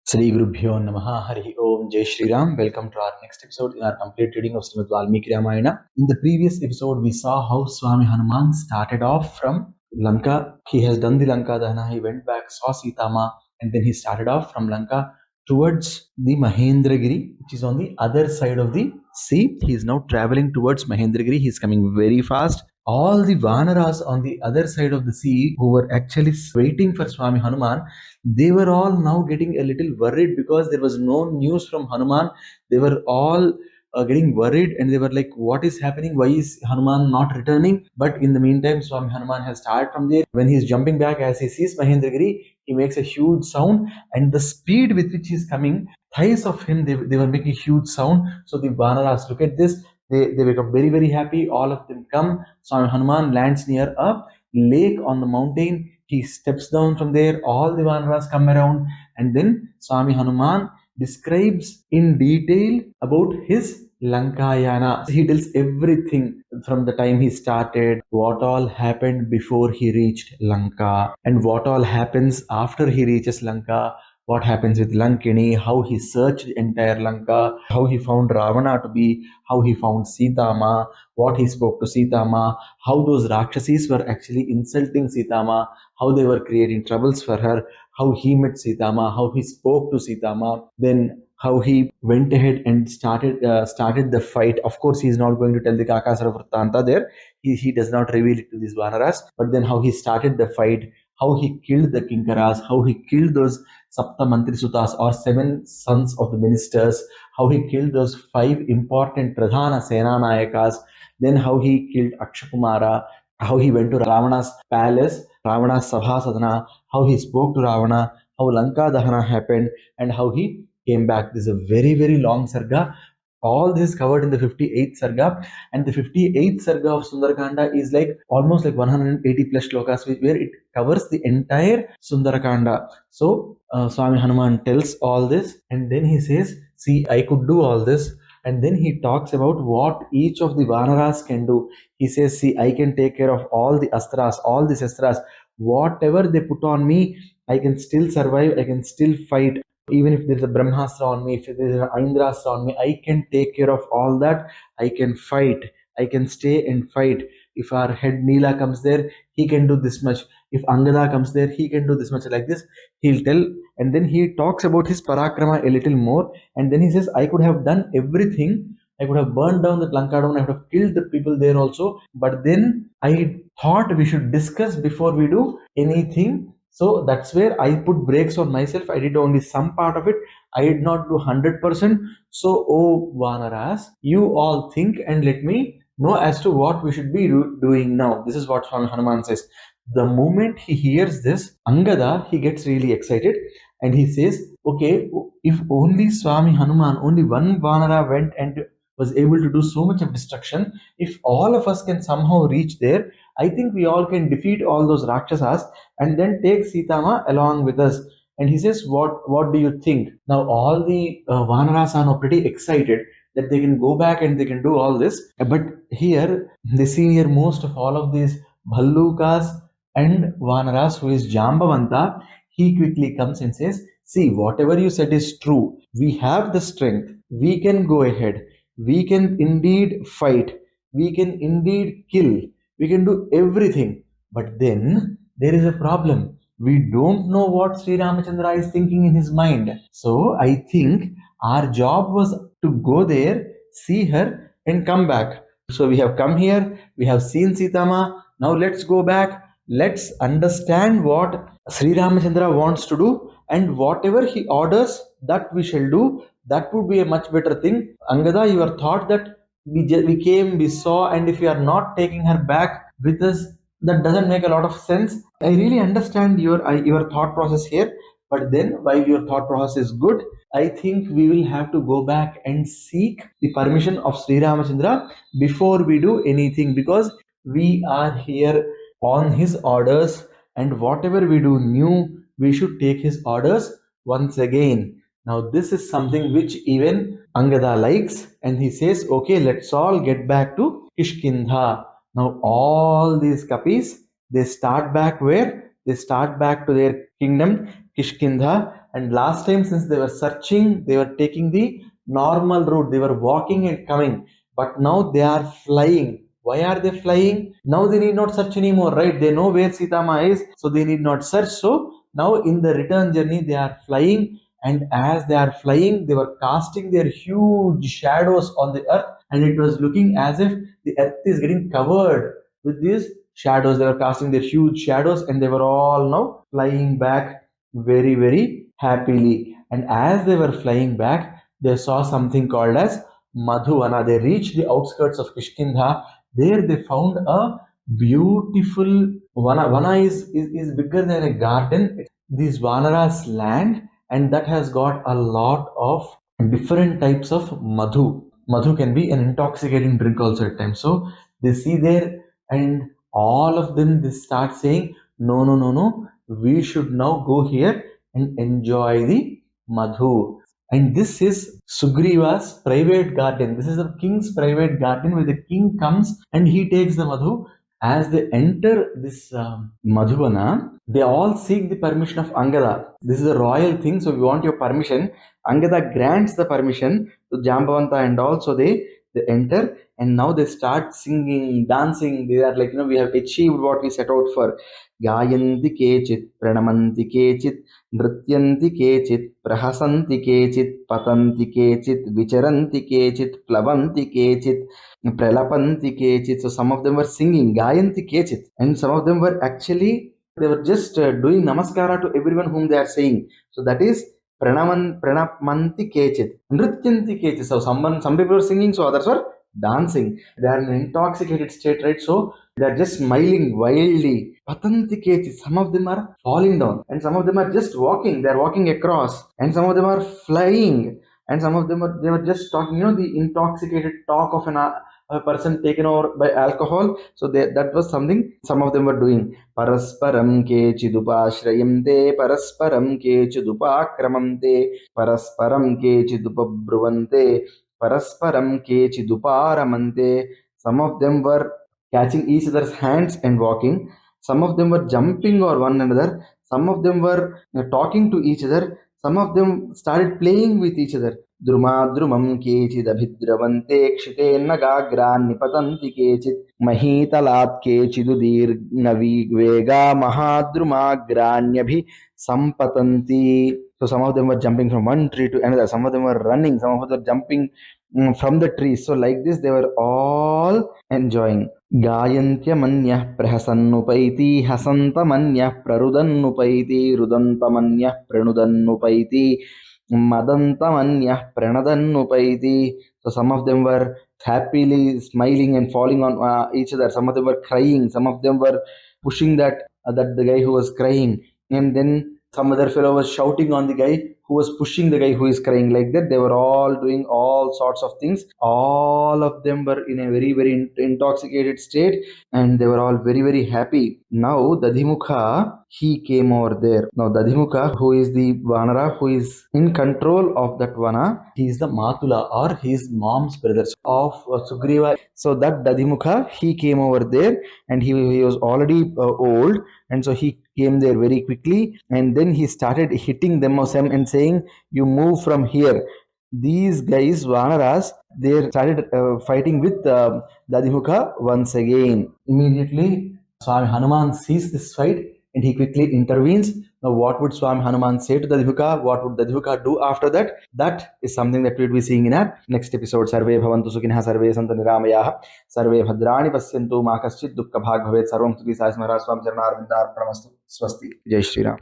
Sri Gurubhyo Namaha Hari Om Jai Shri Ram. Welcome to our next episode in our complete reading of Srimad Valmiki Ramayanam. In the previous episode, we saw how Swamy Hanuman started off from Lanka. He has done the Lanka Dahana. He went back, saw Sita Ma, and then he started off from Lanka towards the Mahendragiri, which is on the other side of the sea. He is now traveling towards Mahendragiri. He is coming very fast. All the Vanaras on the other side of the sea who were actually waiting for Swamy Hanuman, they were all now getting a little worried because there was no news from Hanuman. They were all getting worried and they were like, what is happening? Why is Hanuman not returning? But in the meantime, Swami Hanuman has started from there. When he is jumping back, as he sees Mahendragiri, he makes a huge sound, and the speed with which he is coming, thighs of him, they were making a huge sound. So the Vanaras look at this, they become very, very happy. All of them come. Swami Hanuman lands near a lake on the mountain. He steps down from there. All the Vanaras come around, and then Swami Hanuman describes in detail about his Lankayana. He tells everything from the time he started, what all happened before he reached Lanka, and what all happens after he reaches Lanka, what happens with Lankini, how he searched the entire Lanka, how he found Ravana to be, how he found Sita Ma, what he spoke to Sita Ma, how those Rakshasis were actually insulting Sita Ma, how they were creating troubles for her, how he met Sita Ma, how he spoke to Sita Ma, then how he went ahead and started the fight. Of course, he is not going to tell the Kakasara Vrtanta there. He does not reveal it to these Vanaras. But then how he started the fight, how he killed the Kinkaras, how he killed those Sapta Mantri Sutas or 7 sons of the ministers, how he killed those 5 important Pradhana Sena Nayakas, then how he killed Akshakumara, how he went to Ravana's palace, Ravana's Sabha Sadhana, how he spoke to Ravana, how Lanka Dahana happened, and how he came back. This is a very, very long sarga. All this is covered in the 58th sarga, and the 58th sarga of Sundara Kanda is like almost like 180 plus shlokas, where it covers the entire Sundara Kanda. So Swami Hanuman tells all this, and then he says, see, I could do all this. And then he talks about what each of the Vanaras can do. He says, see, I can take care of all the astras, all the shastras. Whatever they put on me, I can still survive, I can still fight. Even if there's a Brahmastra on me, if there's an Aindrastra on me, I can take care of all that. I can fight. I can stay and fight. If our head Neela comes there, he can do this much. If Angada comes there, he can do this much. Like this, he'll tell. And then he talks about his Parakrama a little more. And then he says, I could have done everything. I could have burned down the Lanka down. I could have killed the people there also. But then I thought we should discuss before we do anything. So that's where I put brakes on myself. I did only some part of it. I did not do 100%. So, oh Vanaras, you all think and let me know as to what we should be doing now. This is what Swami Hanuman says. The moment he hears this, Angada, he gets really excited and he says, okay, if only Swami Hanuman, only one Vanara went and was able to do so much of destruction, if all of us can somehow reach there, I think we all can defeat all those Rakshasas and then take Sitama along with us. And he says, what do you think? Now all the Vanaras are now pretty excited that they can go back and they can do all this. But here, the senior most of all of these Bhallukas and Vanaras, who is Jambavanta, he quickly comes and says, see, whatever you said is true. We have the strength. We can go ahead. We can indeed fight. We can indeed kill. We can do everything. But then there is a problem. We don't know what Sri Ramachandra is thinking in his mind. So I think our job was to go there, see her, and come back. So we have come here, we have seen Sitama. Now let's go back. Let's understand what Sri Ramachandra wants to do, and whatever he orders, that we shall do. That would be a much better thing. Angada, your thought that we came, we saw, and if we are not taking her back with us, that doesn't make a lot of sense. I really understand your thought process here, but then while your thought process is good, I think we will have to go back and seek the permission of Sri Ramachandra before we do anything, because we are here on his orders, and whatever we do new, we should take his orders once again. Now this is something which even Angada likes, and he says, okay, let's all get back to Kishkindha. Now all these kapis, they start back where? They start back to their kingdom, Kishkindha, And last time, since they were searching, they were taking the normal route, they were walking and coming, but now they are flying. Why are they flying? Now they need not search anymore, right? They know where Sitama is, so they need not search. So now in the return journey they are flying, and as they are flying, they were casting their huge shadows on the earth, and it was looking as if the earth is getting covered with these shadows. They were casting their huge shadows, and they were all now flying back very, very happily. And as they were flying back, they saw something called as Madhuvana. They reached the outskirts of Kishkindha. There they found a beautiful Vana. Vana is bigger than a garden. This Vanaras land, and that has got a lot of different types of madhu. Madhu can be an intoxicating drink also at times. So they see there, and all of them they start saying, no, no, no, no, we should now go here and enjoy the madhu. And this is Sugriva's private garden. This is the king's private garden, where the king comes and he takes the madhu. As they enter this Madhuvana, they all seek the permission of Angada. This is a royal thing, so we want your permission. Angada grants the permission to Jambavanta and all, so they enter, and now they start singing, dancing. They are like, we have achieved what we set out for. Gayanti kechit, pranamanti kechit, nrityanti kechit, prahasanti kechit, patanti kechit, vicharanti kechit, plavanti kechit, pralapanti kechit. So some of them were singing Gayanti kechit, and some of them were actually, they were just doing namaskara to everyone whom they are saying. So that is pranamanti kechit, nrityanti kechit. So some people were singing, so others were dancing. They are in an intoxicated state, right? So they are just smiling wildly. Patanti kechit, some of them are falling down, and some of them are just walking. They are walking across, and some of them are flying, and some of them are, they were just talking, the intoxicated talk of a person taken over by alcohol. So that was something some of them were doing. Parasparam kechidupashrayamte, parasparam kechidupakramante, parasparam kechidupabhruvante, parasparam kechiduparamante. Some of them were catching each other's hands and walking. Some of them were jumping over one another. Some of them were talking to each other. Some of them started playing with each other. द्रुमाद्रुमं केचिदभिद्रवन्ते क्षितेन्नगाग्रान् निपतन्ति केचित् महीतलात् केचिदुदीर्घवेगा महाद्रुमाग्राण्यभि सम्पतन्ति. So some of them were jumping from one tree to another. Some of them were running. Some of them were jumping from the trees. So like this, they were all enjoying. Gayantyamanyah prahasannupaiti, hasantamanyah prarudannupaiti, rudantamanyah pranudannupaiti, madantamanyah pranadannupaiti. So some of them were happily smiling and falling on each other. Some of them were crying. Some of them were pushing that the guy who was crying, and then some other fellow was shouting on the guy who was pushing the guy who is crying. Like that, they were all doing all sorts of things. All of them were in a very, very intoxicated state, and they were all very, very happy. Now Dadhimukha, he came over there. Now Dadhimukha, who is the Vanara who is in control of that Vana, he is the Matula, or his mom's brother of Sugriva. So that Dadhimukha, he came over there, and he was already old, and so he came there very quickly, and then he started hitting them and saying, you move from here. These guys, Vanaras, they started fighting with Dadhimukha once again. Immediately, Swamy Hanuman sees this fight, and he quickly intervenes. Now, what would Swamy Hanuman say to Dadhimukha? What would Dadhimukha do after that? That is something that we will be seeing in our next episode. Sarve bhavantu sukhinah, sarve santu niramayaha, sarve bhadrani pasyantu ma kaschit dukkha bhag bhavet, sarvam stuti sai Maharaj Swami Charanarvindar Pramastu. Swasti. Jai Shri Ram.